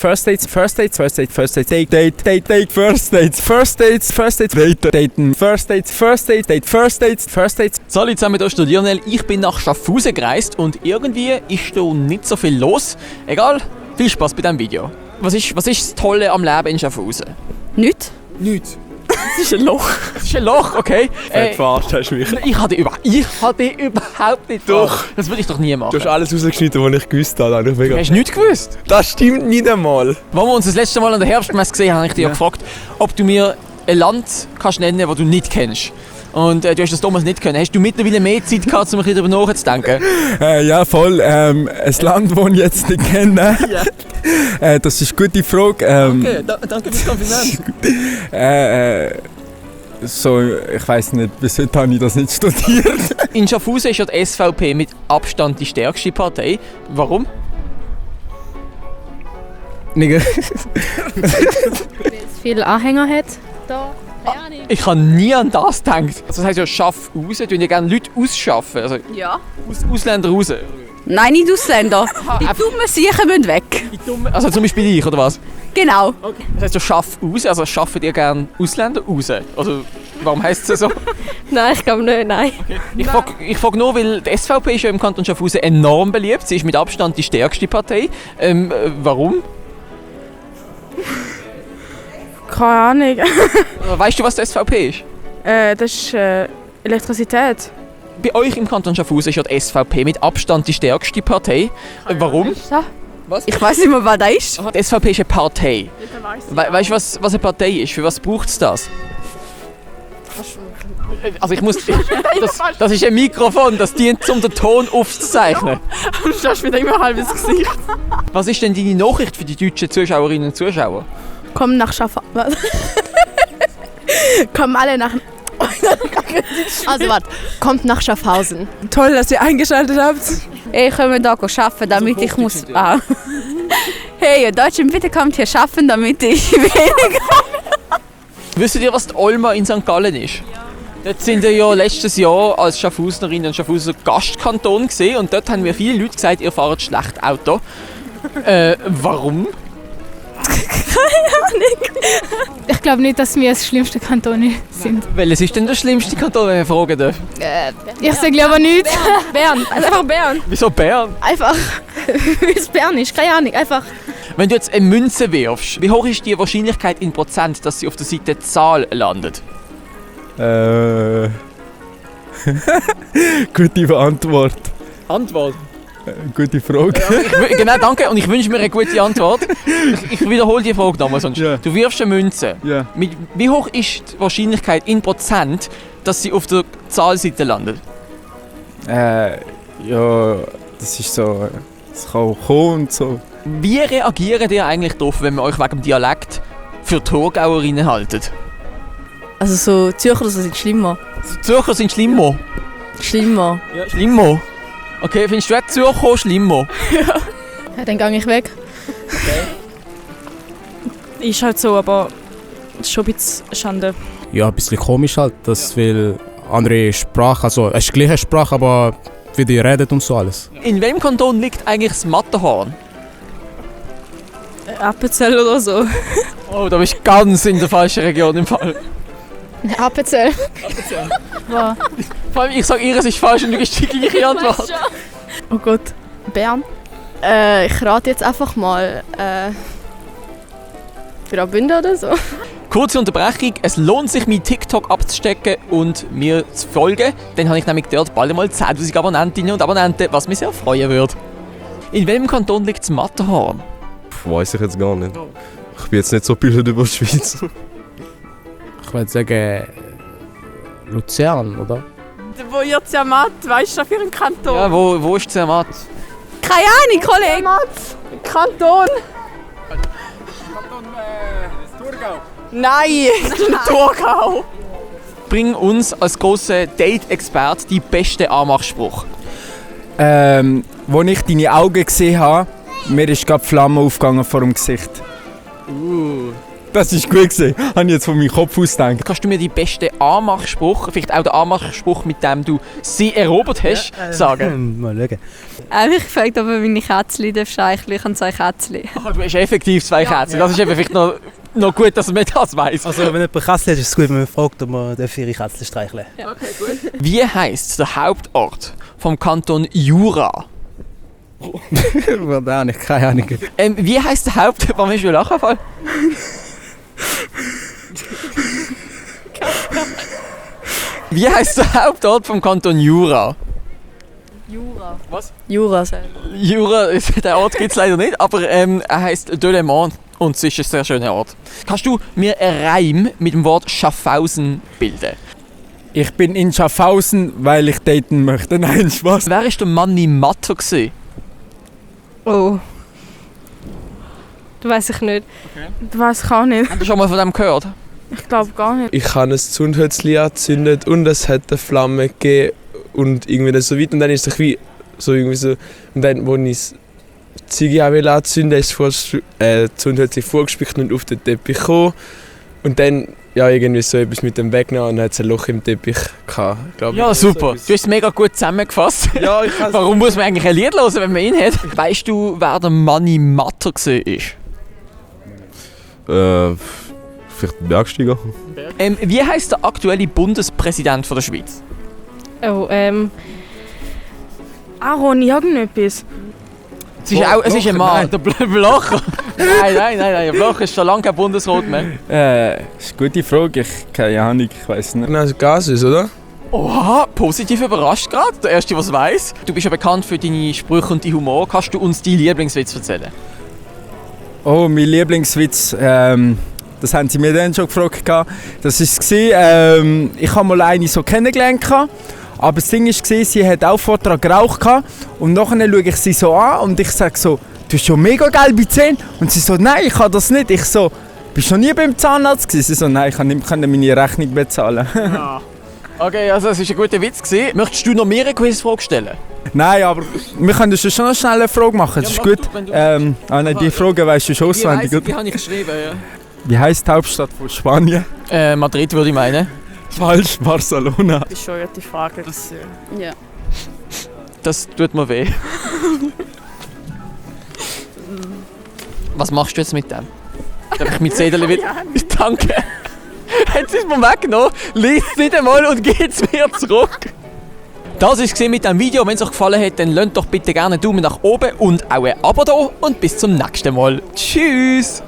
First Dates, First Dates, First Dates, First Dates, Date, First Dates, First Dates, First Dates, Daten, First Dates, First Dates, Date, First Dates, First Dates. Salut zusammen, hier ist der Lionel. Ich bin nach Schaffhausen gereist und irgendwie ist da nicht so viel los. Egal, viel Spaß bei diesem Video. Was ist das Tolle am Leben in Schaffhausen? Nichts. Nichts. Es ist ein Loch. Es ist ein Loch, okay. Verarscht hast du mich. Ich hatte überhaupt nicht. Doch. Das würde ich doch nie machen. Du hast alles rausgeschnitten, was ich gewusst habe. Du hast nichts gewusst. Das stimmt nicht einmal. Als wir uns das letzte Mal an der Herbstmesse gesehen haben, habe ich dich gefragt, ob du mir ein Land kannst nennen, das du nicht kennst. Und du hast das damals nicht können. Hast du mittlerweile mehr Zeit gehabt, um ein bisschen darüber nachzudenken? Ja, voll. Ein Land, das ich jetzt nicht kenne. Ja. Das ist eine gute Frage. Okay, danke fürs Kompliment. Ich weiss nicht, bis heute habe ich das nicht studiert. In Schaffhausen ist ja die SVP mit Abstand die stärkste Partei. Warum? Nigga. Weil es viele Anhänger hat. Da. Ich habe nie an das gedacht. Also das heisst ja Schaffhausen, tun ja gerne Leute ausschaffen. Also Ja. Ausländer raus. Nein, nicht Ausländer. Die dummen Siechen müssen weg. Also zum Beispiel ich, oder was? Genau. Das heisst ja Schaffhausen, also schaffen ihr gerne Ausländer raus? Also warum heisst es so? Nein, ich glaube nicht, nein. Ich frage nur, weil die SVP ist ja im Kanton Schaffhausen enorm beliebt. Sie ist mit Abstand die stärkste Partei. Warum? Keine Ahnung. Weißt du, was die SVP ist? Das ist Elektrizität. Bei euch im Kanton Schaffhausen ist ja die SVP mit Abstand die stärkste Partei. Warum? Ich weiss nicht mehr, was das ist. Die SVP ist eine Partei. Weißt du, was eine Partei ist? Für was braucht es das? Also ich muss... Das ist ein Mikrofon, das dient, um den Ton aufzuzeichnen. Du schaust wieder immer halbes Gesicht. Was ist denn deine Nachricht für die deutschen Zuschauerinnen und Zuschauer? Komm nach Schaffhausen. Kommen alle nach... Also warte, kommt nach Schaffhausen. Toll, dass ihr eingeschaltet habt. Ich komme hier arbeiten, damit ich muss... Ah. Hey, Deutschen, bitte kommt hier arbeiten, damit ich weniger... Wisst ihr, was die Olma in St. Gallen ist? Dort sind wir ja letztes Jahr als Schaffhauserinnen und Schaffhauser Gastkanton gesehen und dort haben mir viele Leute gesagt, ihr fahrt schlecht Auto. Warum? Ich glaube nicht, dass wir das schlimmste Kanton sind. Welches ist denn der schlimmste Kanton, wenn ich fragen darf? Ich sage lieber nichts. Bern. Also einfach Bern. Wieso Bern? Einfach, wie es Bern ist. Keine Ahnung. Einfach. Wenn du jetzt eine Münze wirfst, wie hoch ist die Wahrscheinlichkeit in Prozent, dass sie auf der Seite Zahl landet? Gute Antwort. Antwort? Gute Frage. Genau, danke. Und ich wünsche mir eine gute Antwort. Ich wiederhole die Frage nochmal. Sonst. Ja. Du wirfst eine Münze. Ja. Wie hoch ist die Wahrscheinlichkeit in Prozent, dass sie auf der Zahlseite landet? Ja, das ist so... Es kann auch kommen und so. Wie reagiert ihr eigentlich darauf, wenn wir euch wegen dem Dialekt für Thurgauerinnen haltet? Also so Zürcher sind schlimmer. Zürcher sind schlimmer. Schlimmer. Ja, schlimmer. Okay, findest du auch Zürcher schlimmer? Ja, dann gehe ich weg. Ist halt so, aber es ist schon ein bisschen Schande. Ja, ein bisschen komisch halt, das will andere Sprache, also es ist die gleiche Sprache, aber wie die redet und so alles. In welchem Kanton liegt eigentlich das Matterhorn? Appenzell oder so. Oh, da bist du ganz in der falschen Region im Fall. Appenzell. Vor allem, ich sage ihr, es ist falsch und du gibst die gleiche Antwort. Oh Gott. Bern. Ich rate jetzt einfach mal. Graubünden oder so. Kurze Unterbrechung, es lohnt sich, mein TikTok abzustecken und mir zu folgen. Dann habe ich nämlich dort bald einmal 10'000 Abonnentinnen und Abonnenten, was mich sehr freuen würde. In welchem Kanton liegt das Matterhorn? Weiß ich jetzt gar nicht. Ich bin jetzt nicht so gebildet über die Schweiz. Ich würde sagen Luzern, oder? Wo ihr Zermatt, weißt du, für einen Kanton? Ja, wo ist Zermatt? Keine Ahnung, Kollege. Kanton. Thurgau. Nein, das ist ein Thurgau. Bring uns als grosser Date-Experte die beste Anmachspruch. Wo ich deine Augen gesehen habe, mir ist gerade Flamme aufgegangen vor dem Gesicht. Das ist gut gewesen. Habe ich jetzt von meinem Kopf aus gedacht. Kannst du mir die beste Anmachspruch, vielleicht auch den Anmachspruch, mit dem du sie erobert hast, sagen? Mal schauen. Ich gefragt, ob er meine Kätzchen streicheln. Ich habe 2 Kätzchen. Ach, du hast effektiv 2 Kätzchen. Das ist eben vielleicht noch gut, dass man das weiss. Also wenn jemand Kätzchen hat, ist es gut, wenn man fragt, ob man ihre Kätzchen streicheln darf. Okay, gut. Wie heisst der Hauptort vom Kanton Jura? Da habe ich keine Ahnung. Wie heisst der Hauptort... Warum hast du lachen? Wie heisst der Hauptort vom Kanton Jura? Jura. Was? Jura. Jura, den Ort gibt es leider nicht, aber er heisst Delémont und es ist ein sehr schöner Ort. Kannst du mir einen Reim mit dem Wort Schaffhausen bilden? Ich bin in Schaffhausen, weil ich daten möchte. Nein, Spaß. Wer war der Manni Matto gewesen? Oh. Das weiß ich nicht. Okay. Das weiß ich auch nicht. Hast du schon mal von dem gehört? Ich glaube gar nicht. Ich habe ein Zündhölzchen angezündet und es hat eine Flamme gegeben und irgendwie dann so weit. Und dann ist es wie so irgendwie so. Und dann, als ich das Ziege auch anzünden ist das Zündhölzchen vorgespickt und auf den Teppich gekommen. Und dann ja, irgendwie so etwas mit dem weggenommen und dann hat es ein Loch im Teppich gehabt. Ja, super. Du hast es mega gut zusammengefasst. Ja, ich Warum muss man eigentlich ein Lied hören, wenn man ihn hat? Weißt du, wer der Manni Matto war? Vielleicht ein Bergsteiger. Wie heisst der aktuelle Bundespräsident von der Schweiz? Oh, Aaron, irgendetwas. Es ist ein Mann, der Blocher. Nein, der Blocher ist schon lange kein Bundesrat mehr. Das ist eine gute Frage. Keine Ahnung, ich weiß nicht. Nein, Gas ist, oder? Oha, positiv überrascht gerade. Der Erste, der es weiss. Du bist ja bekannt für deine Sprüche und deinen Humor. Kannst du uns deinen Lieblingswitz erzählen? Oh, mein Lieblingswitz, das haben sie mir dann schon gefragt. Das war, ich habe mal eine so kennengelernt. Aber das Ding war, sie hat auch vorher geraucht. Und nachher schaue ich sie so an und ich sage so, du hast schon mega gelbe Zähne. Und sie so, nein, ich habe das nicht. Ich so, bist du noch nie beim Zahnarzt gewesen? Sie so, nein, ich konnte meine Rechnung bezahlen. Ja. Okay, also es war ein guter Witz. Möchtest du noch mehr eine Quizfrage stellen? Nein, aber wir können schon noch schnell eine Frage machen. Das ist gut. Die Frage weißt du schon auswendig. Die habe ich geschrieben, ja. Wie heisst die Hauptstadt von Spanien? Madrid würde ich meinen. Falsch, Barcelona. Das ist schon die Frage. Ja. Das tut mir weh. Was machst du jetzt mit dem? Darf ich mit Zettel wieder... Danke. Jetzt ist mir weggenommen, liest es nicht einmal und geht es wieder zurück. Das war es mit diesem Video. Wenn es euch gefallen hat, dann lasst doch bitte gerne einen Daumen nach oben und auch ein Abo da. Und bis zum nächsten Mal. Tschüss!